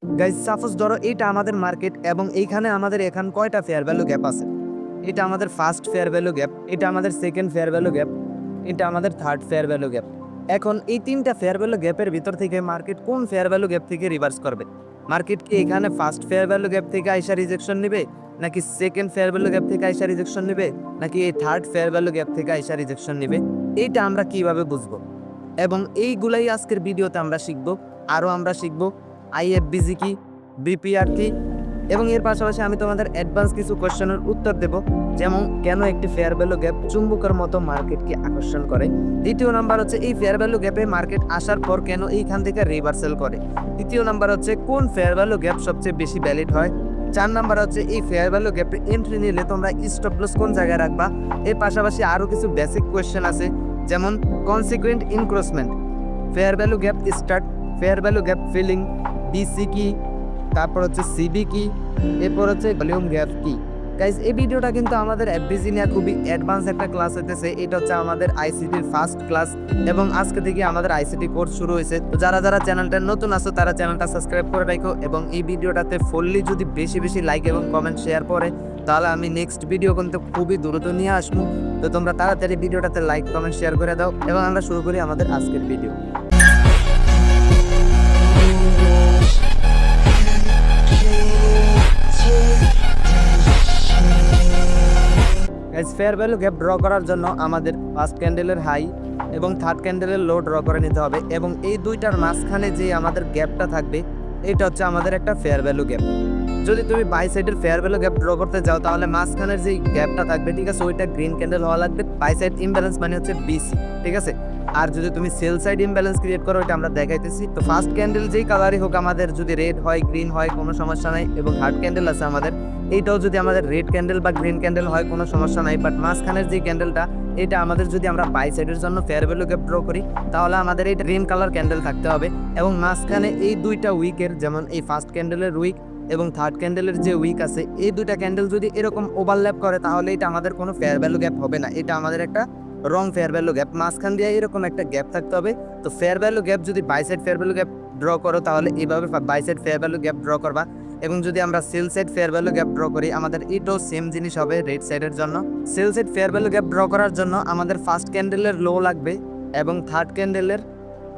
Guys suppose ধরো এটা আমাদের মার্কেট এবং এইখানে আমাদের এখান কয়টা ফেয়ার ভ্যালু গ্যাপ আছে। এটা আমাদের ফার্স্ট ফেয়ার ভ্যালু গ্যাপ, এটা আমাদের সেকেন্ড ফেয়ার ভ্যালু গ্যাপ, এটা আমাদের থার্ড ফেয়ার ভ্যালু গ্যাপ। এখন এই তিনটা ফেয়ার ভ্যালু গ্যাপের ভিতর থেকে মার্কেট কোন ফেয়ার ভ্যালু গ্যাপ থেকে রিভার্স করবে? মার্কেট কি এখানে ফার্স্ট ফেয়ার ভ্যালু গ্যাপ থেকে আইসা রিজেকশন নেবে, নাকি সেকেন্ড ফেয়ার ভ্যালু গ্যাপ থেকে আইসা রিজেকশন নেবে, নাকি এই থার্ড ফেয়ার ভ্যালু গ্যাপ থেকে আইসা রিজেকশন নেবে? এইটা আমরা কিভাবে বুঝবো? এবং এইগুলাই আজকের ভিডিওতে আমরা শিখবো। আরও আমরা শিখবো IFVG কি, BPR কি, এবং এর পাশাপাশি আমি তোমাদের অ্যাডভান্স কিছু কোশ্চেনের উত্তর দেব, যেমন কেন একটি ফেয়ার ভ্যালু গ্যাপ চুম্বকের মতো মার্কেটকে আকর্ষণ করে। দ্বিতীয় নাম্বার হচ্ছে এই ফেয়ার ভ্যালু গ্যাপে মার্কেট আসার পর কেন এইখান থেকে রিভার্সাল করে। তৃতীয় নাম্বার হচ্ছে কোন ফেয়ার ভ্যালু গ্যাপ সবচেয়ে বেশি ভ্যালিড হয়। 4 নাম্বার হচ্ছে এই ফেয়ার ভ্যালু গ্যাপে এন্ট্রি নিলে তোমরা স্টপ লস কোন জায়গায় রাখবা। এর পাশাপাশি আরও কিছু বেসিক কোয়েশ্চেন আছে, যেমন consequent encroachment, fair value gap start, fair value gap filling, BC কি, তারপর হচ্ছে SIBI কি, এরপর হচ্ছে ভলিউম গ্যাপ কি। গাইজ এই ভিডিওটা কিন্তু আমাদের FVG নিয়ে খুবই অ্যাডভান্স একটা ক্লাস হইতেছে। এটা হচ্ছে আমাদের ICTর ফার্স্ট ক্লাস এবং আজকে থেকে আমাদের ICT কোর্স শুরু হয়েছে। তো যারা যারা চ্যানেলটা নতুন আছো তারা চ্যানেলটা সাবস্ক্রাইব করে রাখো, এবং এই ভিডিওটাতে ফুললি যদি বেশি বেশি লাইক এবং কমেন্ট শেয়ার করে তাহলে আমি নেক্সট ভিডিও কিন্তু খুবই দ্রুত নিয়ে আসবো। তো তোমরা তাড়াতাড়ি ভিডিওটাতে লাইক কমেন্ট শেয়ার করে দাও এবং আমরা শুরু করি আমাদের আজকের video. Fair value gap draw করার জন্য আমাদের ফার্স্ট ক্যান্ডেলের হাই এবং থার্ড ক্যান্ডেলের লো ড্র করে নিতে হবে, এবং এই দুইটার মাঝখানে যে আমাদের গ্যাপটা থাকবে এটা হচ্ছে আমাদের একটা ফেয়ার ভ্যালু গ্যাপ। যদি তুমি বাই সাইডের ফেয়ার ভ্যালু গ্যাপ ড্র করতে যাও তাহলে মাঝখানের যে গ্যাপটা থাকবে, ঠিক আছে, ওইটা গ্রিন ক্যান্ডেল হওয়া লাগবে। বাই সাইড ইমব্যালেন্স মানে হচ্ছে BC, ঠিক আছে। আর যদি তুমি সেল সাইড ইমব্যালেন্স ক্রিয়েট করো, এটা আমরা দেখাইতেছি। তো ফার্স্ট ক্যান্ডেল যেই কালারই হোক আমাদের, যদি রেড হয় গ্রিন হয় কোনো সমস্যা নাই, এবং থার্ড ক্যান্ডেল আছে আমাদের, এইটাও যদি আমাদের রেড ক্যান্ডেল বা গ্রিন ক্যান্ডেল হয় কোনো সমস্যা নাই। বাট মাঝখানের যে ক্যান্ডেলটা এটা আমাদের, যদি আমরা বাই সাইডের জন্য ফেয়ার ভ্যালু গ্যাপ ড্র করি তাহলে আমাদের এই গ্রিন কালার ক্যান্ডেল থাকতে হবে, এবং মাঝখানে এই দুইটা উইকের, যেমন এই ফার্স্ট ক্যান্ডেলের উইক এবং থার্ড ক্যান্ডেলের যে উইক আছে, এই দুইটা ক্যান্ডেল যদি এরকম ওভারল্যাপ করে তাহলে এটা আমাদের কোনো ফেয়ার ভ্যালু গ্যাপ হবে না, এটা আমাদের একটা রং ফেয়ার ভ্যালু গ্যাপ। মাঝখান দিয়ে এরকম একটা গ্যাপ থাকতে হবে। তো ফেয়ার ভ্যালু গ্যাপ যদি buy side fair value gap draw করো তাহলে এইভাবে buy side fair value gap draw করবা, এবং যদি আমরা sell side fair value gap draw করি আমাদের এটাও সেম জিনিস হবে রেড সাইডের জন্য। Sell side fair value gap draw করার জন্য আমাদের ফার্স্ট ক্যান্ডেলের লো লাগবে এবং থার্ড ক্যান্ডেলের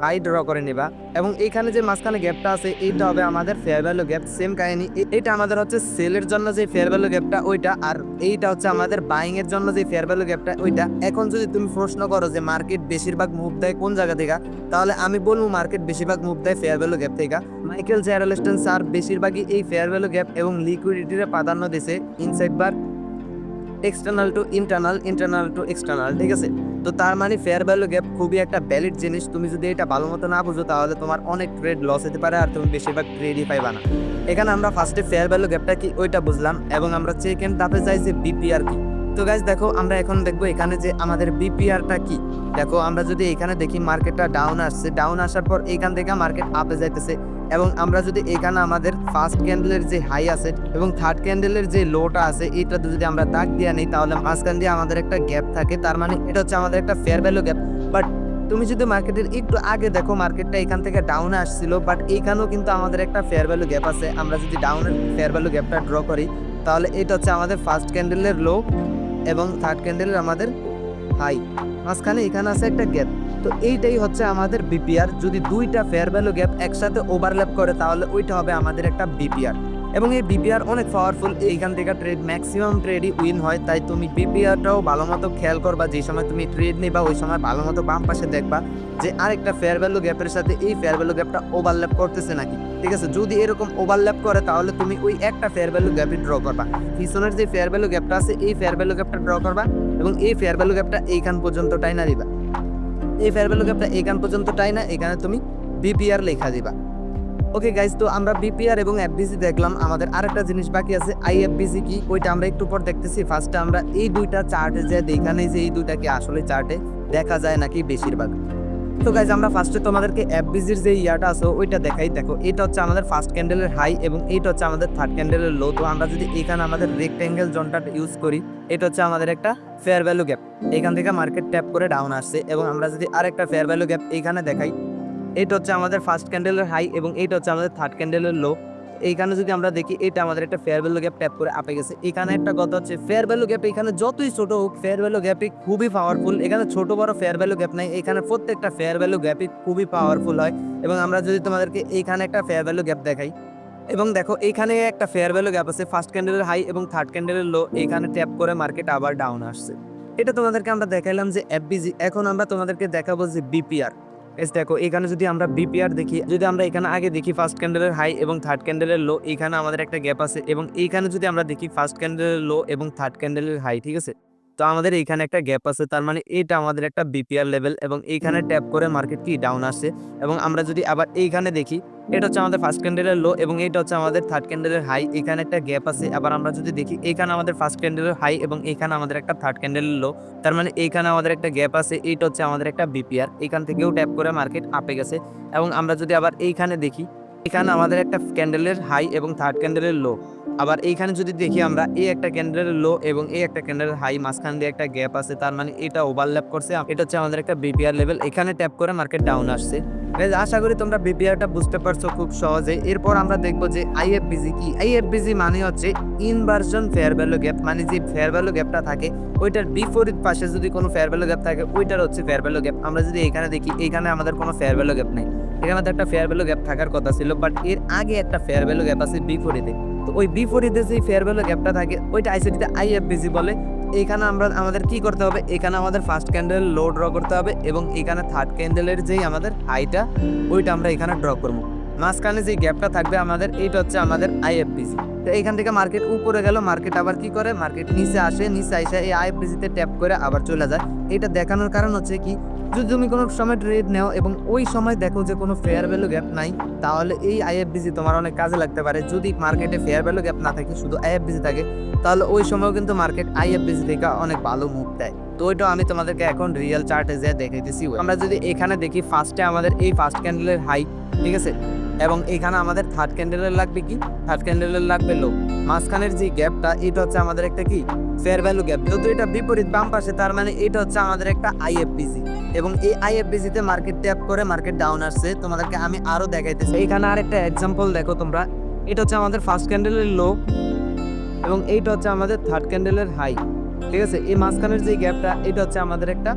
হাই ড্র করে নিবা, এবং এইখানে যে মাঝখানে গ্যাপটা আছে এইটা হবে আমাদের ফেয়ার ভ্যালু গ্যাপ। সেম কাহিনী, এটা আমাদের হচ্ছে সেলের জন্য যে ফেয়ার ভ্যালু গ্যাপটা ওইটা, আর এইটা হচ্ছে আমাদের বাইং এর জন্য যে ফেয়ার ভ্যালু গ্যাপটা ওইটা। এখন যদি তুমি প্রশ্ন করো যে মার্কেট বেশিরভাগ মুভ দেয় কোন জায়গা থেকে, তাহলে আমি বলবো মার্কেট বেশিরভাগ মুভ দেয় ফেয়ার ভ্যালু গ্যাপ থেকে। মাইকেল জ্যারোলেস্টন স্যার বেশিরভাগই এই ফেয়ার ভ্যালু গ্যাপ এবং লিকুইডিটির প্রাধান্য দিয়েছে inside bar, external to internal, internal to external, ঠিক আছে। তো তার মানে ফেয়ার ভ্যালু গ্যাপ খুবই একটা ভ্যালিড জিনিস। তুমি যদি এটা ভালো মতো না বুঝো তাহলে তোমার অনেক ট্রেড লস হতে পারে আর তুমি বেশিরভাগ ট্রেডই পাইবা না। এখানে আমরা ফার্স্টে ফেয়ার ভ্যালু গ্যাপটা কি ওইটা বুঝলাম, এবং আমরা সেকেন্ড ধাপে যাই যে BPR কি। তো গাইস দেখো, আমরা এখন দেখবো এখানে যে আমাদের BPRটা কি। দেখো আমরা যদি এখানে দেখি মার্কেটটা ডাউন আসছে, ডাউন আসার পর এখান থেকে মার্কেট আপে যাইতেছে, এবং আমরা যদি এখানে আমাদের ফার্স্ট ক্যান্ডেলের যে হাই আছে এবং থার্ড ক্যান্ডেলের যে লোটা আছে এইটা যদি আমরা দাগ দিয়ে নিই তাহলে মাঝখান দিয়ে আমাদের একটা গ্যাপ থাকে, তার মানে এটা হচ্ছে আমাদের একটা ফেয়ার ভ্যালু গ্যাপ। বাট তুমি যদি মার্কেটের একটু আগে দেখো, মার্কেটটা এখান থেকে ডাউনে আসছিল, বাট এইখানেও কিন্তু আমাদের একটা ফেয়ার ভ্যালু গ্যাপ আছে। আমরা যদি ডাউনের ফেয়ার ভ্যালু গ্যাপটা ড্র করি তাহলে এটা হচ্ছে আমাদের ফার্স্ট ক্যান্ডেলের লো এবং থার্ড ক্যান্ডেলের আমাদের হাই, মাঝখানে এখানে আছে একটা গ্যাপ। তো এইটাই হচ্ছে আমাদের BPR। যদি দুইটা ফেয়ার ভ্যালু গ্যাপ একসাথে ওভারল্যাপ করে তাহলে ওইটা হবে আমাদের একটা BPR, এবং এই BPR অনেক পাওয়ারফুল। এইখান থেকে ট্রেড ম্যাক্সিমাম ট্রেডই উইন হয়। তাই তুমি BPRটাও ভালো মতো খেয়াল করবা, যে সময় তুমি ট্রেড নিবা ওই সময় ভালো মতো বাম পাশে দেখবা যে আরেকটা ফেয়ার ভ্যালু গ্যাপের সাথে এই ফেয়ার ভ্যালু গ্যাপটা ওভারল্যাপ করতেছে নাকি, ঠিক আছে। যদি এরকম ওভারল্যাপ করে তাহলে তুমি ওই একটা ফেয়ার ভ্যালু গ্যাপই ড্র করবা, পিছনের যে ফেয়ার ভ্যালু গ্যাপটা আছে এই ফেয়ার ভ্যালু গ্যাপটা ড্র করবা, এবং এই ফেয়ার ভ্যালু গ্যাপটা এইখান পর্যন্ত টাইনা দিবা। এই ফেয়ার ভ্যালু গ্যাপটা এইখান পর্যন্ত টাইনা এখানে তুমি BPR লেখা দিবা। ওকে গাইজ, তো আমরা BPR এবং FVG দেখলাম, আমাদের আরেকটা জিনিস বাকি আছে IFVG কি, ওইটা আমরা একটু পর দেখতেছি। ফার্স্টে আমরা এই দুইটা চার্টে যে দেখানে যে এই দুইটাকে আসলে চার্টে দেখা যায় নাকি বেশিরভাগ। তো গাইজ আমরা ফার্স্টে তোমাদেরকে FVGর যে ইয়াটা আছে ওইটা দেখাই। দেখো এটা হচ্ছে আমাদের ফার্স্ট ক্যান্ডেলের হাই এবং এইটা হচ্ছে আমাদের থার্ড ক্যান্ডেলের লো। তো আমরা যদি এখানে আমাদের রেক্টেঙ্গেল জোনটা ইউজ করি, এটা হচ্ছে আমাদের একটা ফেয়ার ভ্যালু গ্যাপ। এখান থেকে মার্কেট ট্যাপ করে ডাউন আসছে, এবং আমরা যদি আরেকটা ফেয়ার ভ্যালু গ্যাপ এইখানে দেখাই, এটা হচ্ছে আমাদের ফার্স্ট ক্যান্ডেলের হাই এবং এইটা হচ্ছে আমাদের থার্ড ক্যান্ডেলের লো। এইখানে যদি আমরা দেখি এটা আমাদের একটা ফেয়ার ভ্যালু গ্যাপ ট্যাপ করে আপে গেছে। এখানে একটা কথা হচ্ছে ফেয়ার ভ্যালু গ্যাপ এখানে যতই ছোট হোক ফেয়ার ভ্যালু গ্যাপই খুবই পাওয়ারফুল। এখানে ছোট বড় ফেয়ার ভ্যালু গ্যাপ নাই, এখানে প্রত্যেকটা ফেয়ার ভ্যালু গ্যাপই খুবই পাওয়ারফুল হয়। এবং আমরা যদি তোমাদেরকে এইখানে একটা ফেয়ার ভ্যালু গ্যাপ দেখাই এবং দেখো এইখানে একটা ফেয়ার ভ্যালু গ্যাপ আছে, ফার্স্ট ক্যান্ডেলের হাই এবং থার্ড ক্যান্ডেলের লো, এইখানে ট্যাপ করে মার্কেট আবার ডাউন আসছে। এটা তোমাদেরকে আমরা দেখাইলাম যে এফভিজি। এখন আমরা তোমাদেরকে দেখাবো যে বিপিআর। দেখো এখানে যদি আমরা বিপিআর দেখি, যদি আমরা এখানে আগে দেখি ফার্স্ট ক্যান্ডেলের হাই এবং থার্ড ক্যান্ডেলের লো, এইখানে আমাদের একটা গ্যাপ আছে এবং এইখানে যদি আমরা দেখি ফার্স্ট ক্যান্ডেলের লো এবং থার্ড ক্যান্ডেলের হাই, ঠিক আছে, তো আমাদের এইখানে একটা গ্যাপ আছে, তার মানে এটা আমাদের একটা বিপিআর লেভেল এবং এইখানে ট্যাপ করে মার্কেট কি ডাউন আসছে। এবং আমরা যদি আবার এইখানে দেখি এটা হচ্ছে আমাদের ফার্স্ট ক্যান্ডেলের লো এবং এটা হচ্ছে আমাদের থার্ড ক্যান্ডেলের হাই, এখানে একটা গ্যাপ আছে। আবার আমরা যদি দেখি এখানে আমাদের ফার্স্ট ক্যান্ডেলের হাই এবং এখানে আমাদের একটা থার্ড ক্যান্ডেলের লো, তার মানে এইখানে আমাদের একটা গ্যাপ আছে, এইটা হচ্ছে আমাদের একটা বিপিআর। এখান থেকেও ট্যাপ করে মার্কেট আপে গেছে। এবং আমরা যদি আবার এইখানে দেখি এখানে আমাদের একটা ক্যান্ডেলের হাই এবং থার্ড ক্যান্ডেলের লো, আবার এইখানে যদি দেখি আমরা এই একটা ক্যান্ডেলের লো এবং এই একটা ক্যান্ডেলের হাই, মাঝখান দিয়ে একটা গ্যাপ আছে, তার মানে এটা ওভারল্যাপ করছে, এটা হচ্ছে আমাদের একটা বিপিআর লেভেল, এখানে ট্যাপ করে মার্কেট ডাউন আসছে। আশা করি তোমরা বিপিআরটা বুঝতে পারছো খুব সহজে। এরপর আমরা দেখবো যে আইএফভিজি কি। আইএফভিজি মানে হচ্ছে ইনভার্সন ফেয়ার ভ্যালু গ্যাপ, মানে যে ফেয়ার ভ্যালু গ্যাপটা থাকে ওইটার বিপরীত পাশে যদি কোনো ফেয়ার ভ্যালু গ্যাপ থাকে ওইটার হচ্ছে ফেয়ার ভ্যালু গ্যাপ। আমরা যদি এখানে দেখি এখানে আমাদের কোনো ফেয়ার ভ্যালু গ্যাপ নেই, এখানে তো একটা ফেয়ার ভ্যালু গ্যাপ থাকার কথা ছিল, বাট এর আগে একটা ফেয়ার ভ্যালু গ্যাপ আছে বিপরীতে। তো ওই বিপরীতে যে ফেয়ার ভ্যালু গ্যাপটা থাকে ওইটা আইসিটিতে আইএফভিজি বলে। এখানে আমাদের কি করতে হবে, এখানে আমাদের ফার্স্ট ক্যান্ডেল লো ড্র করতে হবে এবং এখানে থার্ড ক্যান্ডেলের যেই আমাদের হাইটা ওইটা আমরা এখানে ড্র করবো। মাঝখানে যে গ্যাপটা থাকবে আমাদের এইটা হচ্ছে আমাদের আইএফভিজি। তো এখান থেকে মার্কেট উপরে গেল, মার্কেট আবার কি করে, মার্কেট নিচে আসে, নিচে এসে এই আইএফভিজিতে ট্যাপ করে আবার চলে যায়। এটা দেখানোর কারণ হচ্ছে কি, যদি তুমি কোনো সময় ট্রেড নেও এবং ওই সময় দেখো যে কোনো ফেয়ার ভ্যালু গ্যাপ নাই, তাহলে এই আইএফভিজি তোমার অনেক কাজে লাগতে পারে। যদি মার্কেটে ফেয়ার ভ্যালু গ্যাপ না থাকে, শুধু আইএফভিজি থাকে, তাহলে ওই সময়ও কিন্তু মার্কেট আইএফভিজি থেকে অনেক ভালো মুভ দেয়। তো ওইটা আমি তোমাদেরকে এখন রিয়েল চার্টে যেয়ে দেখাইতেছি। আমরা যদি এখানে দেখি ফার্স্টে আমাদের এই ফার্স্ট ক্যান্ডেলের হাই, ঠিক আছে, এবং এখানে আমাদের থার্ড ক্যান্ডেলের লাগবে কি, থার্ড ক্যান্ডেলের লাগবে লো, মাঝখানের যে গ্যাপটা এটা হচ্ছে আমাদের একটা কি ফেয়ার ভ্যালু গ্যাপ। যেহেতু এটা বিপরীত বাম পাশে, তার মানে এটা হচ্ছে আমাদের একটা আইএফভিজি এবং এই আইএফভিজিতে মার্কেট ট্যাপ করে মার্কেট ডাউন আসছে। তোমাদেরকে আমি আরো দেখাইতেছি। এখানে আরেকটা এক্সাম্পল দেখো তোমরা, এটা হচ্ছে আমাদের ফার্স্ট ক্যান্ডেলের লো এবং এইটা হচ্ছে আমাদের থার্ড ক্যান্ডেলের হাই, ঠিক আছে। এই মাঝখানের যে গ্যাপটা এটা হচ্ছে আমাদের একটা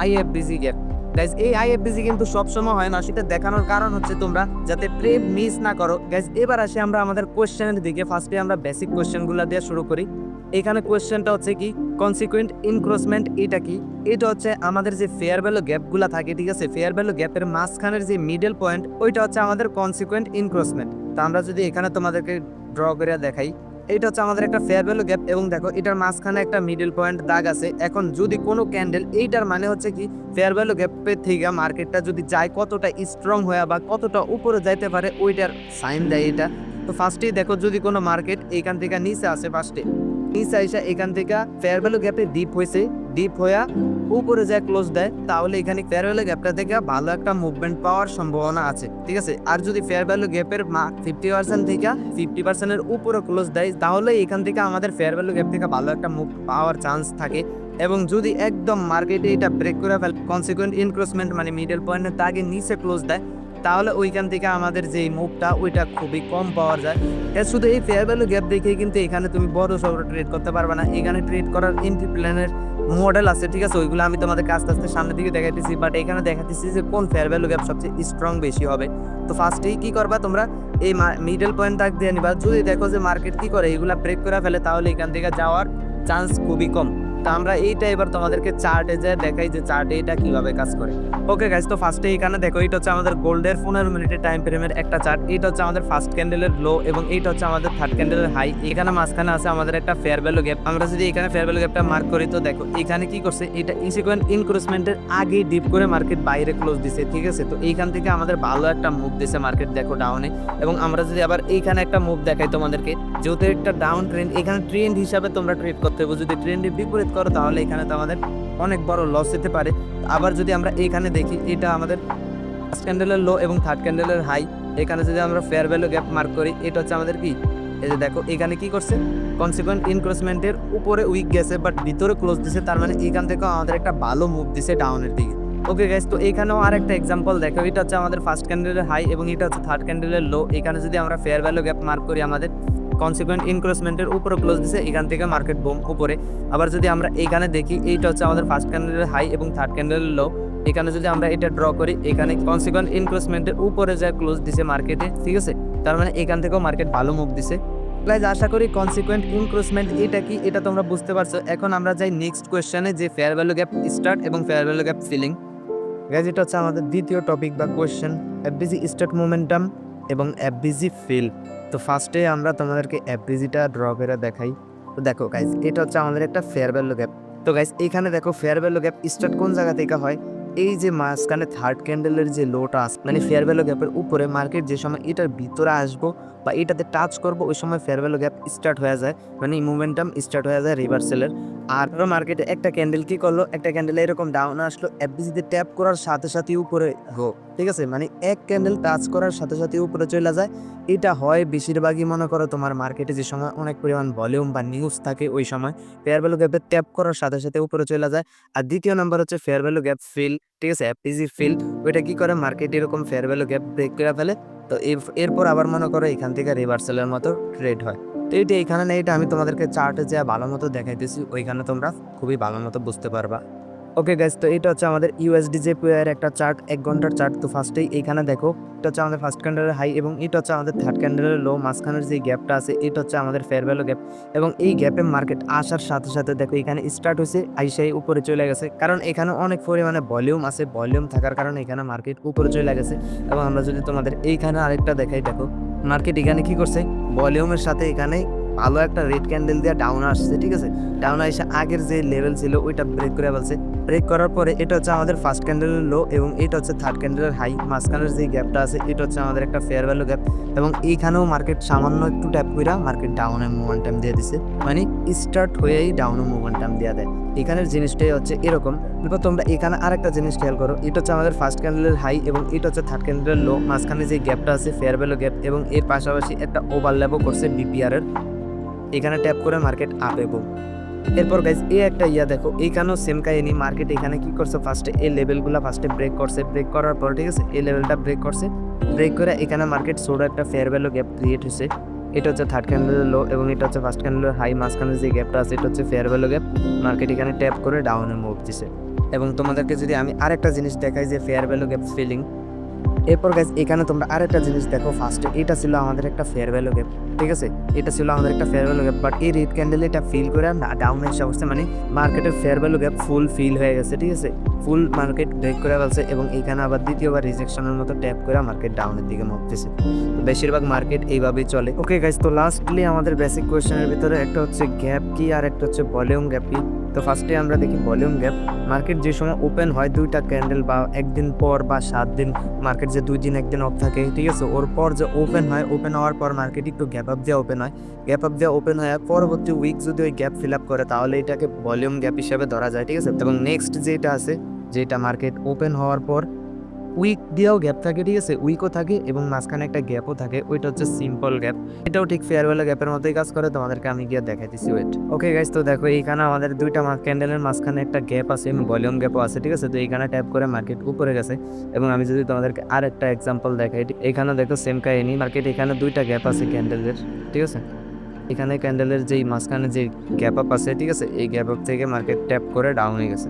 আইএফভিজি গ্যাপ। গাইজ এই আইএফভিজি কিন্তু সবসময় হয় না, সেটা দেখানোর কারণ হচ্ছে তোমরা যাতে প্রেম মিস না করো। গাইজ এবার আসি আমরা আমাদের কোশ্চেনের দিকে। ফার্স্টে আমরা বেসিক কোশ্চেনগুলো দিয়ে শুরু করি। এখানে কোশ্চেনটা হচ্ছে কি, কনসিকুয়েন্ট ইনক্রোচমেন্ট এটা কি। এটা হচ্ছে আমাদের যে ফেয়ার ভ্যালু গ্যাপগুলো থাকে, ঠিক আছে, ফেয়ার ভ্যালু গ্যাপের মাঝখানের যে মিডল পয়েন্ট ওইটা হচ্ছে আমাদের কনসিকুয়েন্ট ইনক্রোচমেন্ট। তো আমরা যদি এখানে তোমাদেরকে ড্র করে দেখাই, এটা হচ্ছে আমাদের একটা ফেয়ার ভ্যালু গ্যাপ এবং দেখো এটার মাঝখানে একটা মিডল পয়েন্ট দাগ আছে। এখন যদি কোনো ক্যান্ডেল, এইটার মানে হচ্ছে কি ফেয়ার ভ্যালু গ্যাপের থেকে মার্কেটটা যদি যায় কতটা স্ট্রং হয়ে বা কতটা উপরে যাইতে পারে ওইটার সাইন দেয় এটা। তো ফার্স্টেই দেখো যদি কোনো মার্কেট এইখান থেকে নিচে আসে, ফার্স্টে নিচে আইসা এখান থেকে ফেয়ার ভ্যালু গ্যাপে ডিপ হয়েছে, ডিপ হয়ে উপরে যায় ক্লোজ দেয়, তাহলে এখানে ফেয়ার ভ্যালু গ্যাপটা থেকে ভালো একটা মুভমেন্ট পাওয়ার সম্ভাবনা আছে, ঠিক আছে। আর যদি ফেয়ার ভ্যালু গ্যাপের 50% থেকে 50%-এর উপরে ক্লোজ দেয়, তাহলে এখান থেকে আমাদের ফেয়ার ভ্যালু গ্যাপ থেকে ভালো একটা মুভ পাওয়ার চান্স থাকে। এবং যদি একদম মার্কেটে এটা ব্রেক করে ফেলে, কনসিকুয়েন্ট ইনক্রোচমেন্ট মানে মিডল পয়েন্টের তাকে নিচে ক্লোজ দেয়, তাহলে ওইখান থেকে আমাদের যে মুভটা ওইটা খুবই কম পাওয়া যায়। শুধু এই ফেয়ার ভ্যালু গ্যাপ দেখে কিন্তু এখানে তুমি বড় সড়ো ট্রেড করতে পারবে না। এখানে ট্রেড করার এন্ট্রি প্ল্যানের মডেল আছে, ঠিক আছে, ওইগুলো আমি তোমাদেরকে আস্তে আস্তে সামনের দিকে দেখাইতেছি। বাট এখানে দেখাতেছি যে কোন ফেয়ার ভ্যালু গ্যাপ সবচেয়ে স্ট্রং বেশি হবে। তো ফার্স্টেই কি করবা, তোমরা এই মিডল পয়েন্ট দাগ দিয়ে নিবা। যদি দেখো যে মার্কেট কি করে এগুলা ব্রেক করে ফেলে, তাহলে এখান থেকে যাওয়ার চান্স খুবই কম। তো আমরা এইটা এবার তোমাদেরকে চার্টে যে দেখাই যে চার্টে এটা কিভাবে কাজ করে। ওকে গাইস, তো ফার্স্টে এখানে দেখো এটা হচ্ছে আমাদের গোল্ডের 15 মিনিটের টাইম ফ্রেমের একটা চার্ট। এটা হচ্ছে আমাদের ফার্স্ট ক্যান্ডেলের লো এবং এইটা হচ্ছে আমাদের থার্ড ক্যান্ডেলের হাই। এখানে মাঝখানে আছে আমাদের একটা ফেয়ার ভ্যালু গ্যাপ। আমরা যদি এখানে ফেয়ার ভ্যালু গ্যাপটা মার্ক করি, তো দেখো এখানে কি করছে, এটা ইনসিকুয়েন্ট ইনক্রোচমেন্টের আগে ডিপ করে মার্কেট বাইরে ক্লোজ দিছে, ঠিক আছে। তো এইখান থেকে আমাদের ভালো একটা মুভ দিছে মার্কেট, দেখো ডাউনে। এবং আমরা যদি আবার এইখানে একটা মুভ দেখাই তোমাদেরকে, যেহেতু একটা ডাউন ট্রেন্ড, এখানে ট্রেন্ড হিসাবে তোমরা ট্রেড করতে হবে। যদি ট্রেন্ডের বিপরীত করো তাহলে এখানে তো আমাদের অনেক বড় লস হতে পারে। আবার যদি আমরা এখানে দেখি, এটা আমাদের ফার্স্ট ক্যান্ডেলের লো এবং থার্ড ক্যান্ডেলের হাই। এখানে যদি আমরা ফেয়ার ভ্যালু গ্যাপ মার্ক করি, এটা হচ্ছে আমাদের কি, এই যে দেখো এখানে কি করছে, কনসিকুয়েন্ট ইনক্রোচমেন্টের উপরে উইক গেছে বাট ভিতরে ক্লোজ দিছে, তার মানে এখান থেকে আমাদের একটা ভালো মুভ দিছে ডাউনের দিকে। ওকে গাইস, তো এইখানেও আরেকটা এক্সাম্পল দেখো, এটা হচ্ছে আমাদের ফার্স্ট ক্যান্ডেলের হাই এবং এটা হচ্ছে থার্ড ক্যান্ডেলের লো। এখানে যদি আমরা ফেয়ার ভ্যালু গ্যাপ মার্ক করি, আমাদের কনসিকুয়েন্ট ইনক্রোচমেন্টের উপরে ক্লোজ দিছে, এখান থেকে মার্কেট বুম উপরে। আবার যদি আমরা এইখানে দেখি, এইটা হচ্ছে আমাদের ফার্স্ট ক্যান্ডেলের হাই এবং থার্ড ক্যান্ডেলের লো। এখানে যদি আমরা এটা ড্র করি, এখানে কনসিকুয়েন্ট ইনক্রোচমেন্টের উপরে যা ক্লোজ দিছে মার্কেটে, ঠিক আছে, তার মানে এখান থেকেও মার্কেট ভালো মুভ দিছে। গাইজ আশা করি কনসিকুয়েন্ট ইনক্রোচমেন্ট এটা কি এটা তোমরা বুঝতে পারছো। এখন আমরা যাই নেক্সট কোয়েশ্চেনে, যে ফেয়ার ভ্যালু গ্যাপ স্টার্ট এবং fair value gap feeling. Guys এটা হচ্ছে আমাদের দ্বিতীয় টপিক বা কোয়েশ্চেন, এফভিজি স্টার্ট মোমেন্টাম এবং এফভিজি ফিল। তো ফার্স্টে আমরা তোমাদেরকে এফভিজিটা ড্র করে দেখাই। তো দেখো গাইজ, এটা হচ্ছে আমাদের একটা ফেয়ার ভ্যালু গ্যাপ। তো গাইজ এখানে দেখো ফেয়ার ভ্যালু গ্যাপ স্টার্ট কোন জায়গা থেকে হয়, এই যে মাঝখানে থার্ড ক্যান্ডেলের যে লোটা আছে, মানে ফেয়ার ভ্যালু গ্যাপের উপরে মার্কেট যে সময় এটার ভিতরে আসবো বা এটাতে টাচ করবো, ওই সময় ফেয়ার ভ্যালু গ্যাপ স্টার্ট হয়ে যায়, মানে মোমেন্টাম স্টার্ট হয়ে যায় রিভার্সেলের। আর মার্কেটে একটা ক্যান্ডেল কি করলো, একটা ক্যান্ডেল এরকম ডাউন আসলো, এফভিজিতে ট্যাপ করার সাথে সাথে উপরে গো, ঠিক আছে, মানে এক ক্যান্ডেল টাচ করার সাথে সাথে উপরে চলে যায়। এটা হয় বেশিরভাগই মনে করো তোমার মার্কেটে যে সময় অনেক পরিমাণ ভলিউম বা নিউজ থাকে, ওই সময় ফেয়ার ভ্যালু গ্যাপে ট্যাপ করার সাথে সাথে উপরে চলে যায়। আর দ্বিতীয় নাম্বার হচ্ছে ফেয়ার ভ্যালু গ্যাপ ফিল, ঠিক আছে, এফভিজি ফিল। ওইটা কি করে, মার্কেট এরকম ফেয়ার ভ্যালু গ্যাপ ব্রেক করে ফেলে, তো এরপর আবার মনে করো এখান থেকে রিভার্সালের মতো ট্রেড হয়। তো এটা এখানে নেই, এটা আমি তোমাদেরকে চার্টে যা ভালো মতো দেখাইতেছি, ওইখানে তোমরা খুবই ভালো মতো বুঝতে পারবা। ওকে গাইস, তো এটা হচ্ছে আমাদের ইউএসডি জেপিআর একটা চার্ট, 1 ঘন্টার চার্ট। তো ফার্স্টেই এইখানে দেখো, এটা হচ্ছে আমাদের ফার্স্ট ক্যান্ডেলের হাই এবং এটা হচ্ছে আমাদের থার্ড ক্যান্ডেলের লো। মাঝখানের যে গ্যাপটা আছে, এটা হচ্ছে আমাদের ফেয়ার ভ্যালু গ্যাপ। এবং এই গ্যাপে মার্কেট আসার সাথে সাথে দেখো এখানে স্টার্ট হয়েছে, আইসাই উপরে চলে গেছে, কারণ এখানে অনেক পরিমাণে ভলিউম আছে, ভলিউম থাকার কারণে এখানে মার্কেট উপরে চলে গেছে। এবং আমরা যদি তোমাদের এইখানে আরেকটা দেখাই, দেখো মার্কেট এখানে কি করছে, ভলিউমের সাথে এখানে ভালো একটা রেড ক্যান্ডেল দিয়ে ডাউন আসছে, ঠিক আছে, ডাউন এসে আগের যে লেভেল ছিল ওইটা ব্রেক করে ফেলছে। ব্রেক করার পরে এটা হচ্ছে আমাদের ফার্স্ট ক্যান্ডেলের লো এবং এটা হচ্ছে থার্ড ক্যান্ডেলের হাই। মাঝখানের যে গ্যাপটা আছে, এটা হচ্ছে আমাদের একটা ফেয়ার ভ্যালু গ্যাপ। এবং এইখানেও মার্কেট সামান্য একটু ট্যাপ করে মার্কেট ডাউনের মোমেন্টাম দিয়ে দিছে, মানে স্টার্ট হয়েই ডাউনের মোমেন্টাম দিয়ে দেয়। এখানের জিনিসটাই হচ্ছে এরকম। এরপর তোমরা এখানে আরেকটা জিনিস খেয়াল করো, এটা হচ্ছে আমাদের ফার্স্ট ক্যান্ডেলের হাই এবং এটা হচ্ছে থার্ড ক্যান্ডেলের লো। মাঝখানে যে গ্যাপটা আছে ফেয়ার ভ্যালু গ্যাপ, এবং এর পাশাপাশি একটা ওভারল্যাপও করছে বিপিআর এর। এখানে ট্যাপ করে মার্কেট আপ এবং এরপর গাইজ এই একটা দেখো, এইখানেও সেম কাহিনী। মার্কেট এখানে কি করছে, ফার্স্টে এই লেভেলগুলো ফার্স্টে ব্রেক করছে, ব্রেক করার পর, ঠিক আছে, এই লেভেলটা ব্রেক করছে, ব্রেক করে এখানে মার্কেট ছোট একটা ফেয়ার ভ্যালু গ্যাপ ক্রিয়েট হয়েছে। এটা হচ্ছে থার্ড ক্যান্ডেলের লো এবং এটা হচ্ছে ফার্স্ট ক্যান্ডেলের হাই। মাঝখানে যে গ্যাপটা আছে এটা হচ্ছে ফেয়ার ভ্যালু গ্যাপ। মার্কেট এখানে ট্যাপ করে ডাউনে মুভ দিছে। এবং তোমাদেরকে যদি আমি আরেকটা জিনিস দেখাই, যে ফেয়ার ভ্যালু গ্যাপ ফিলিং। এরপর গাইজ এখানে তোমরা আরেকটা জিনিস দেখো, ফার্স্টে এটা ছিল আমাদের একটা ফেয়ার ভ্যালু গ্যাপ, ঠিক আছে, এটা ছিল আমাদের একটা ফেয়ার ভ্যালু গ্যাপ, বাট এই রেড ক্যান্ডেল এটা ফিল করে ডাউন এসে বসছে, মানে মার্কেটের fair value gap full fill হয়ে গেছে, ঠিক আছে, ফুল মার্কেট ব্রেক করে ফেলছে। এবং এখানে আবার দ্বিতীয়বার রিজেকশনের মতো ট্যাপ করে মার্কেট ডাউনের দিকে মুভ দিছে। বেশিরভাগ মার্কেট এইভাবেই চলে। ওকে গাইজ, তো লাস্টলি আমাদের বেসিক কোয়েশ্চেনের ভিতরে একটা হচ্ছে গ্যাপ কি আর একটা হচ্ছে ভলিউম গ্যাপ কি। তো ফার্স্টে আমরা দেখি ভলিউম গ্যাপ। মার্কেট যে সময় ওপেন হয় দুইটা ক্যান্ডেল বা একদিন পর বা 7 দিন, মার্কেট যে 2 দিন 1 দিন অফ থাকে, ঠিক আছে, ওর পর যে ওপেন হয়, ওপেন হওয়ার পর মার্কেট একটু গ্যাপ আপ দিয়ে ওপেন হয়। গ্যাপ আপ দিয়ে ওপেন হয় পরবর্তী উইক যদি ওই গ্যাপ ফিল আপ করে, তাহলে এটাকে ভলিউম গ্যাপ হিসেবে ধরা যায়, ঠিক আছে। এবং নেক্সট যেটা আছে, যেটা মার্কেট ওপেন হওয়ার পর উইক দিয়েও গ্যাপ থাকে, ঠিক আছে, উইকও থাকে এবং মাঝখানে একটা গ্যাপও থাকে, ওইটা হচ্ছে সিম্পল গ্যাপ। এটাও ঠিক ফেয়ার ভ্যালু গ্যাপের মতোই কাজ করে, তোমাদেরকে আমি গিয়ে দেখাইতেছি, ওয়েট। ওকে গাইস, তো দেখো এইখানে আমাদের দুইটা ক্যান্ডেলের মাঝখানে একটা গ্যাপ আছে এবং ভলিউম গ্যাপও আছে, ঠিক আছে। তো এইখানে ট্যাপ করে মার্কেট উপরে গেছে। এবং আমি যদি তোমাদেরকে আরেকটা এক্সাম্পল দেখাই, এখানে দেখো সেম কাহিনী, মার্কেট এখানে দুইটা গ্যাপ আছে ক্যান্ডেলের, ঠিক আছে, এখানে ক্যান্ডেলের যেই মাঝখানে যে গ্যাপ আপ আছে, ঠিক আছে, এই গ্যাপ আপ থেকে মার্কেট ট্যাপ করে ডাউন হয়ে গেছে,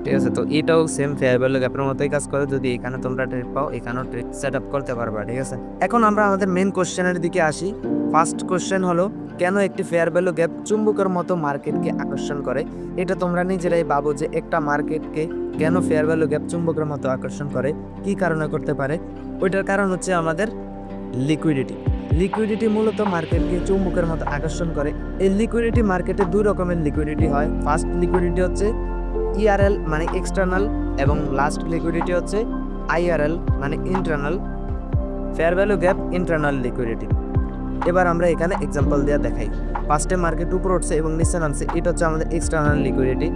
ঠিক আছে। তো এটাও সেম ফেয়ার ভ্যালু গ্যাপের মতোই কাজ করে। যদি এখানে তোমরা ট্রেড পাও, এখানেও ট্রেড সেট আপ করতে পারবা, ঠিক আছে। এখন আমরা আমাদের মেন কোশ্চেনের দিকে আসি। ফার্স্ট কোশ্চেন হলো, কেন একটি ফেয়ার ভ্যালু গ্যাপ চুম্বকের মতো মার্কেটকে আকর্ষণ করে। এটা তোমরা নিজেরাই ভাবো যে একটা মার্কেটকে কেন ফেয়ার ভ্যালু গ্যাপ চুম্বকের মতো আকর্ষণ করে, কি কারণে করতে পারে। ওইটার কারণ হচ্ছে আমাদের লিকুইডিটি। লিকুইডিটি মূলত মার্কেটকে চুম্বকের মতো আকর্ষণ করে। এই লিকুইডিটি মার্কেটে 2 রকমের লিকুইডিটি হয়। ফার্স্ট লিকুইডিটি হচ্ছে ইআরএল মানে এক্সটার্নাল, এবং লাস্ট লিকুইডিটি হচ্ছে আইআরএল মানে internal. Fair value gap internal liquidity. এবার আমরা এখানে এক্সাম্পল দিয়ে দেখাই। ফার্স্টে মার্কেট উপরে উঠছে এবং নিচে নামছে, এটা হচ্ছে আমাদের এক্সটার্নাল লিকুইডিটি।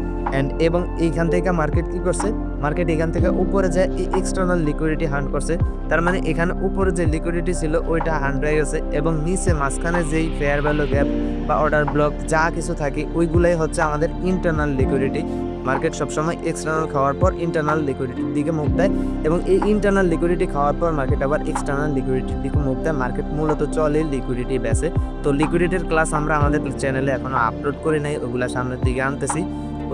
এবং এইখান থেকে মার্কেট কি করছে, মার্কেট এখান থেকে উপরে যায় এই এক্সটার্নাল লিকুইডিটি হান্ট করছে। তার মানে এখানে উপরে যে লিকুইডিটি ছিল ওইটা হান্ট হয়ে গেছে, এবং নিচে মাঝখানে যেই ফেয়ার ভ্যালু গ্যাপ বা অর্ডার ব্লক যা কিছু থাকে ওইগুলাই হচ্ছে আমাদের ইন্টারনাল লিকুইডিটি। মার্কেট সবসময় এক্সটার্নাল খাওয়ার পর ইন্টারনাল লিকুইডিটির দিকে মুভ দেয় এবং এই ইন্টারনাল লিকুইডিটি খাওয়ার পর মার্কেট আবার এক্সটার্নাল লিকুইডিটির দিকে মুভ দেয়। মার্কেট মূলত চলে লিকুইডিটি বেসে। তো লিকুইডিটির ক্লাস আমরা আমাদের চ্যানেলে এখনো আপলোড করি নাই, ওইগুলা সামনের দিকে আনতেছি।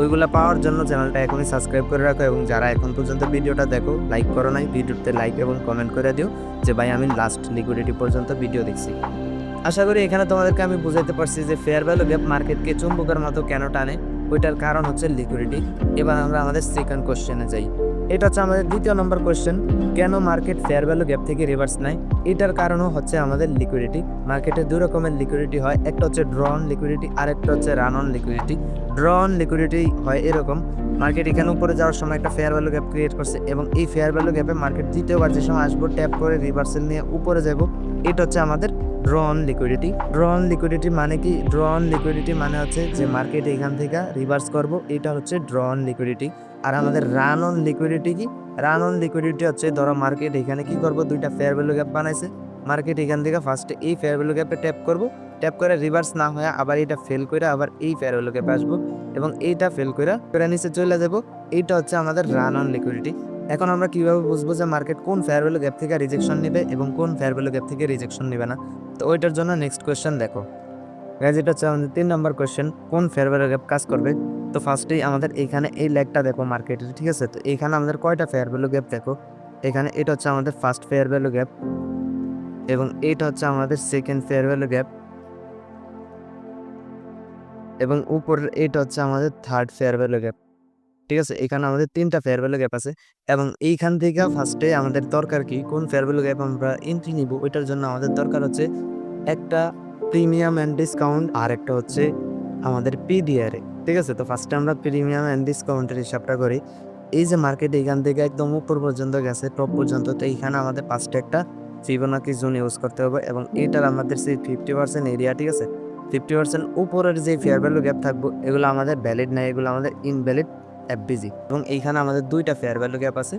ওইগুলা পাওয়ার জন্য চ্যানেলটা এখনই সাবস্ক্রাইব করে রাখো এবং যারা এখন পর্যন্ত ভিডিওটা দেখো লাইক করো নাই, ভিডিওতে লাইক এবং কমেন্ট করে দিও যে ভাই আমি লাস্ট লিকুইডিটি পর্যন্ত ভিডিও দেখছি। আশা করি এখানে তোমাদেরকে আমি বুঝাইতে পারছি যে ফেয়ার ভ্যালু গ্যাপ মার্কেটকে চুম্বকের মতো কেন টানে, ওইটার কারণ হচ্ছে লিকুইডিটি। এবার আমরা আমাদের সেকেন্ড কোশ্চেনে যাই। এটা হচ্ছে আমাদের দ্বিতীয় নম্বর কোশ্চেন, কেন মার্কেট ফেয়ার ভ্যালু গ্যাপ থেকে রিভার্স নেয়? এটার কারণও হচ্ছে আমাদের লিকুইডিটি। মার্কেটে দুই রকমের লিকুইডিটি হয়, একটা হচ্ছে ড্র অন লিকুইডিটি আর একটা হচ্ছে run on liquidity. Draw on liquidity হয় এরকম, মার্কেট এখানে উপরে যাওয়ার সময় একটা ফেয়ার ভ্যালু গ্যাপ ক্রিয়েট করছে এবং এই ফেয়ার ভ্যালু গ্যাপে মার্কেট দ্বিতীয়বার যে সময় আসবো ট্যাপ করে রিভার্সাল নিয়ে উপরে যাব, এটা হচ্ছে আমাদের draw on liquidity. Draw on liquidity মানে কি? ড্র অন লিকুইডিটি মানে হচ্ছে যে মার্কেট এখান থেকে রিভার্স করব, এটা হচ্ছে ড্র অন লিকুইডিটি। আর আমাদের রান অন লিকুইডিটি কি? রান অন লিকুইডিটি হচ্ছে ধরো মার্কেট এখানে কি করব, দুইটা ফেয়ার ভ্যালু গ্যাপ বানাইছে, মার্কেট এখান থেকে ফার্স্টে এই ফেয়ার ভ্যালু গ্যাপে ট্যাপ করব, ট্যাপ করে রিভার্স না হয়ে আবার এটা ফেল করে আবার এই ফেয়ার ভ্যালু গ্যাপে আসবো এবং এইটা ফেল করে নিচে চলে যাব, এইটা হচ্ছে আমাদের রান অন লিকুইডিটি। এখন আমরা কিভাবে বুঝবো যে মার্কেট কোন ফেয়ার ভ্যালু গ্যাপ থেকে রিজেকশন নেবে এবং কোন ফেয়ার ভ্যালু গ্যাপ থেকে রিজেকশন নেবে না? তো ওইটার জন্য নেক্সট কোয়েশ্চেন দেখো গাইজ, এটা হচ্ছে আমাদের 3 নম্বর কোয়েশ্চেন, কোন ফেয়ার ভ্যালু গ্যাপ কাজ করবে? তো ফার্স্টেই আমাদের এইখানে এই লেগটা দেখো মার্কেটের, ঠিক আছে? তো এইখানে আমাদের কয়টা ফেয়ার ভ্যালু গ্যাপ দেখো, এখানে এটা হচ্ছে আমাদের ফার্স্ট ফেয়ার ভ্যালু গ্যাপ এবং এইটা হচ্ছে আমাদের সেকেন্ড ফেয়ার ভ্যালু গ্যাপ এবং উপরের এইটা হচ্ছে আমাদের থার্ড ফেয়ার ভ্যালু গ্যাপ, ঠিক আছে? এখানে আমাদের 3টা ফেয়ার ভ্যালু গ্যাপ আছে এবং এইখান থেকে ফার্স্টে আমাদের দরকার কি, কোন ফেয়ার ভ্যালু গ্যাপ আমরা এন্ট্রি নিব, ওইটার জন্য আমাদের দরকার হচ্ছে একটা প্রিমিয়াম অ্যান্ড ডিসকাউন্ট আর একটা হচ্ছে আমাদের পিডিআর, ঠিক আছে? তো ফার্স্টে আমরা প্রিমিয়াম অ্যান্ড ডিসকাউন্টের হিসাবটা করি। এই যে মার্কেট এখান থেকে একদম উপর পর্যন্ত গেছে, টপ পর্যন্ত, তো এইখানে আমাদের ফার্স্টে একটা ফিবোনাকি জোন ইউজ করতে হবে এবং এটার আমাদের সেই 50% এরিয়া, ঠিক আছে? 50% উপরের যে ফেয়ার ভ্যালু গ্যাপ থাকবো এগুলো আমাদের ভ্যালিড নাই, এগুলো আমাদের ইনভ্যালিড এফভিজি এবং এইখানে আমাদের দুইটা ফেয়ার ভ্যালু গ্যাপ আছে।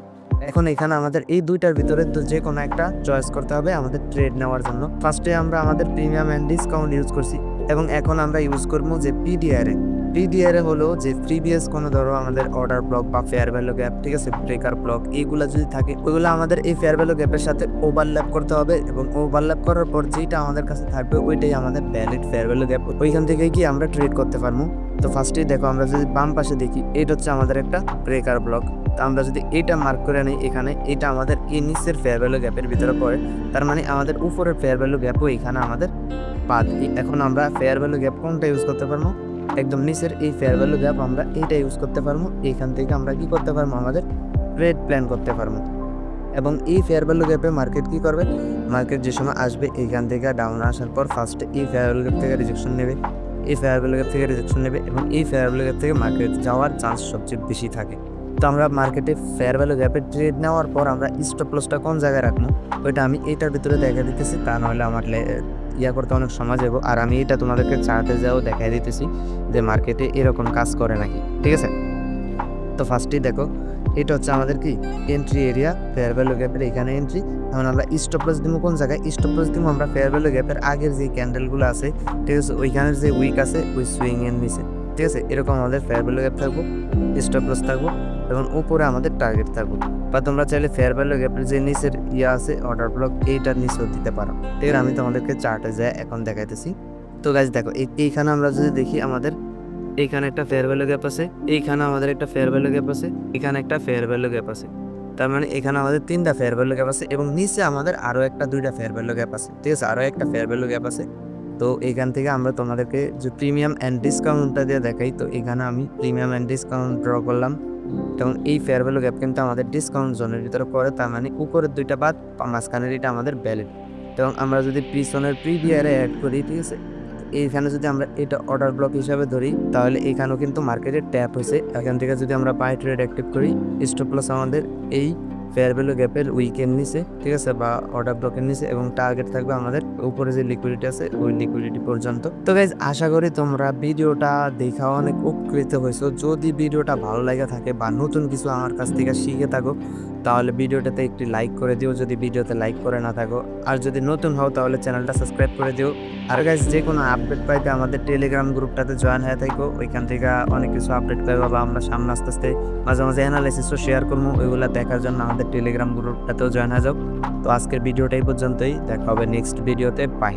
এখন এখানে আমাদের এই দুইটার ভিতরে যে কোনো একটা চয়েস করতে হবে আমাদের ট্রেড নেওয়ার জন্য। ফার্স্টে আমরা আমাদের প্রিমিয়াম অ্যান্ড ডিসকাউন্ট ইউজ করছি এবং এখন আমরা ইউজ করবো যে পিডিআর হলো যে প্রিভিয়াস কোনো ধরো আমাদের অর্ডার ব্লক বা ফেয়ার ভ্যালু গ্যাপ, ঠিক আছে, ব্রেকার ব্লক, এইগুলা যদি থাকে ওইগুলো আমাদের এই ফেয়ার ভ্যালু গ্যাপের সাথে ওভারল্যাপ করতে হবে এবং ওভারল্যাপ করার পর যেটা আমাদের কাছে থাকবে ওইটাই আমাদের ভ্যালিড ফেয়ার ভ্যালু গ্যাপ, ওইখান থেকে কি আমরা ট্রেড করতে পারবো। তো ফার্স্টেই দেখো আমরা যদি বাম পাশে দেখি, এটা হচ্ছে আমাদের একটা ব্রেকার ব্লক। তো আমরা যদি এটা মার্ক করে নিই এখানে, এটা আমাদের এই নিচের ফেয়ার ভ্যালু গ্যাপের ভিতরে পড়ে, তার মানে আমাদের উপরের ফেয়ার ভ্যালু গ্যাপও এখানে আমাদের বাদ। এখন আমরা ফেয়ার ভ্যালু গ্যাপ কোনটা ইউজ করতে পারবো? একদম নিচের এই ফেয়ার ভ্যালু গ্যাপ আমরা এইটা ইউজ করতে পারবো। এইখান থেকে আমরা কি করতে পারবো, আমাদের ট্রেড প্ল্যান করতে পারবো এবং এই ফেয়ার ভ্যালু গ্যাপে মার্কেট কি করবে, মার্কেট যে সময় আসবে এইখান থেকে ডাউন আসার পর ফার্স্টে এই ফেয়ার ভ্যালু গ্যাপ থেকে রিজেকশন নেবে, এই ফেয়ার ভ্যালু গ্যাপ থেকে রিজেকশন নেবে এবং এই ফেয়ার ভ্যালু গ্যাপ থেকে মার্কেট যাওয়ার চান্স সবচেয়ে বেশি থাকে। তো আমরা মার্কেটে ফেয়ার ভ্যালু গ্যাপে ট্রেড নেওয়ার পর আমরা স্টপ লসটা কোন জায়গায় রাখবো ওইটা আমি এইটার ভিতরে দেখা দিতেছি, তা নাহলে আমার ইয়া করতে অনেক সময় যাবো। আর আমি এটা তোমাদেরকে চার্টে যাও দেখাই দিতেছি যে মার্কেটে এরকম কাজ করে নাকি, ঠিক আছে? তো ফার্স্টেই দেখো এটা হচ্ছে আমাদের কি এন্ট্রি এরিয়া, ফেয়ার ভ্যালু গ্যাপের এখানে এন্ট্রি। এখন আমরা স্টপ লস দিব কোন জায়গায়? স্টপ লস দিব আমরা ফেয়ার ভ্যালু গ্যাপের আগের যে ক্যান্ডেলগুলো আছে, ঠিক আছে, ওইখানের যে উইক আছে ওই সুইং এর নিচে, ঠিক আছে? এরকম আমাদের ফেয়ার ভ্যালু গ্যাপ থাকবো, স্টপ লস থাকবো এবং উপরে আমাদের টার্গেট থাকবো। বা তোমরা চাইলে ফেয়ার ভ্যালু গ্যাপের যে নিচের ইয়া আছে অর্ডার ব্লক, এইটার নিচেও দিতে পারো। ঠিক আছে, আমি তোমাদেরকে চার্টে যাই এখন দেখাইতেছি। তো গাইজ দেখো এইখানে আমরা যদি দেখি আমাদের এইখানে একটা ফেয়ার ভ্যালু গ্যাপ আছে, এইখানে আমাদের একটা ফেয়ার ভ্যালু গ্যাপ আছে, এখানে একটা ফেয়ার ভ্যালু গ্যাপ আছে, তার মানে এখানে আমাদের 3টা ফেয়ার ভ্যালু গ্যাপ আছে এবং নিচে আমাদের আরও একটা 2টা ফেয়ার ভ্যালু গ্যাপ আছে, ঠিক আছে, আরও একটা ফেয়ার ভ্যালু গ্যাপ আছে। তো এইখান থেকে আমরা তোমাদেরকে যে প্রিমিয়াম অ্যান্ড ডিসকাউন্টটা দিয়ে দেখাই, তো এখানে আমি প্রিমিয়াম অ্যান্ড ডিসকাউন্ট ড্র করলাম এবং এই ফেয়ার ভ্যালু গ্যাপ কিন্তু আমাদের ডিসকাউন্ট জোনের ভিতরে পড়ে, তার মানে উপরের 2টা বাদ মাঝখানের এটা আমাদের ভ্যালিড। এবং আমরা যদি পিছনের প্রিভিয়ারে অ্যাড করি, ঠিক আছে, এইখানে যদি আমরা এটা অর্ডার ব্লক হিসাবে ধরি তাহলে এখানেও কিন্তু মার্কেটে ট্যাপ হয়েছে। এখান থেকে যদি আমরা বাই ট্রেড অ্যাক্টিভ করি, স্টপ লস আমাদের এই ফেয়ার ভ্যালু গ্যাপের উইকের নিচে, ঠিক আছে, বা অর্ডার ব্লকের নিচে এবং টার্গেট থাকবে আমাদের উপরে যে লিকুইডিটি আছে ওই লিকুইডিটি পর্যন্ত। তো গাইজ আশা করি তোমরা ভিডিওটা দেখা অনেক উপকৃত হয়েছো। যদি ভিডিওটা ভালো লাগে থাকে বা নতুন কিছু আমার কাছ থেকে শিখে থাকো তাহলে ভিডিওটাতে একটি লাইক করে দিও যদি ভিডিওতে লাইক করে না থাকো, আর যদি নতুন হও তাহলে চ্যানেলটা সাবস্ক্রাইব করে দিও আর গাইস যে কোনো আপডেট পাইতে আমাদের টেলিগ্রাম গ্রুপটাতে জয়েন হয়ে থাকো, ওইখান থেকে অনেক কিছু আপডেট পাইবো বা আমরা সামনে আস্তে আস্তে মাঝে মাঝে অ্যানালাইসিসও শেয়ার করবো, ওইগুলো দেখার জন্য আমাদের টেলিগ্রাম গ্রুপটাতেও জয়েন হয়ে যাও। তো আজকের ভিডিওটা এই পর্যন্তই, দেখা হবে নেক্সট ভিডিওতে, বাই।